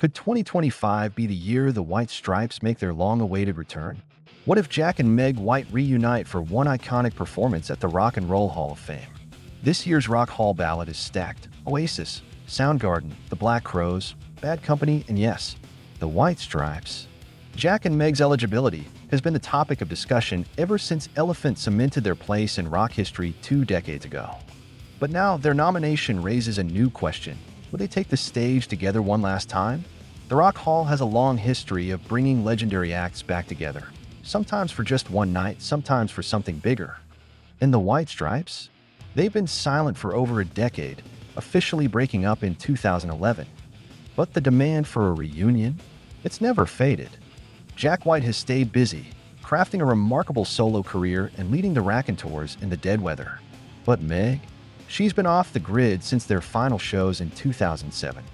Could 2025 be the year the White Stripes make their long-awaited return? What if Jack and Meg White reunite for one iconic performance at the Rock and Roll Hall of Fame? This year's Rock Hall ballot is stacked. Oasis, Soundgarden, The Black Crowes, Bad Company, and yes, the White Stripes. Jack and Meg's eligibility has been the topic of discussion ever since Elephant cemented their place in rock history 2 decades ago. But now their nomination raises a new question. Will they take the stage together one last time? The Rock Hall has a long history of bringing legendary acts back together, sometimes for just one night, sometimes for something bigger. And the White Stripes? They've been silent for over a decade, officially breaking up in 2011. But the demand for a reunion? It's never faded. Jack White has stayed busy, crafting a remarkable solo career and leading the Raconteurs in the dead weather. But Meg? She's been off the grid since their final shows in 2007.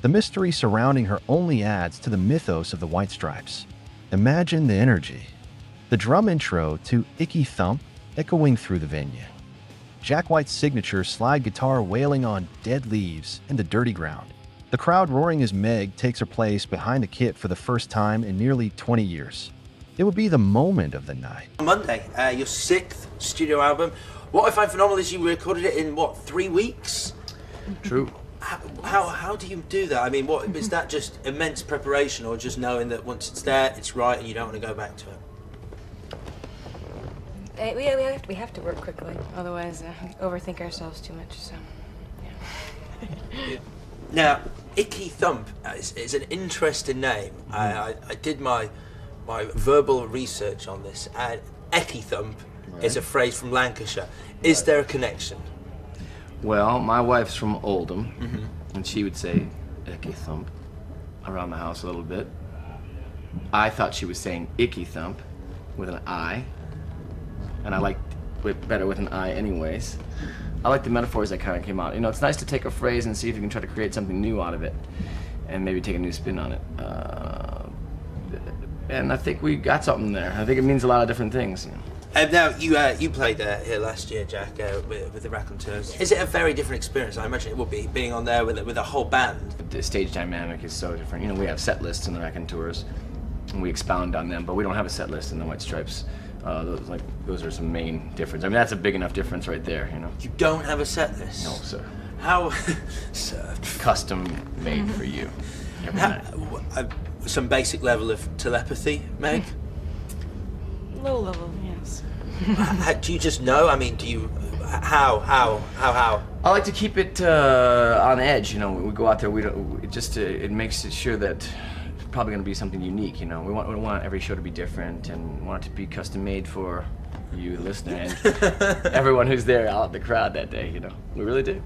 The mystery surrounding her only adds to the mythos of the White Stripes. Imagine the energy. The drum intro to Icky Thump echoing through the venue. Jack White's signature slide guitar wailing on Dead Leaves and the Dirty Ground. The crowd roaring as Meg takes her place behind the kit for the first time in nearly 20 years. It would be the moment of the night. Monday, your 6th studio album. What I find phenomenal is you recorded it in, 3 weeks? True. How do you do that? I mean, what is that, just immense preparation, or just knowing that once it's there, it's right and you don't want to go back to it? We have to work quickly, otherwise we overthink ourselves too much, so, yeah. Now, Icky Thump is an interesting name. I did my verbal research on this, and Icky Thump is a phrase from Lancashire. Is there a connection? Well, my wife's from Oldham, and she would say icky thump around the house a little bit. I thought she was saying icky thump with an I, and I liked it better with an I anyways. I like the metaphors that kind of came out. You know, it's nice to take a phrase and see if you can try to create something new out of it, and maybe take a new spin on it. And I think we got something there. I think it means a lot of different things. You know. Now, you played here last year, Jack, with the Raconteurs. Is it a very different experience? I imagine it would be, being on there with a whole band. The stage dynamic is so different. You know, we have set lists in the Raconteurs, and we expound on them, but we don't have a set list in the White Stripes. Those are some main difference. I mean, that's a big enough difference right there, you know. You don't have a set list? No, sir. How? Sir. Custom made for you. Every night. Some basic level of telepathy, Meg? Low level, yes. Do you just know? I mean, do you? How? I like to keep it on edge. You know, we go out there. It makes it sure that it's probably going to be something unique. You know, we want every show to be different, and we want it to be custom made for you, the listener, and everyone who's there out in the crowd that day. You know, we really do.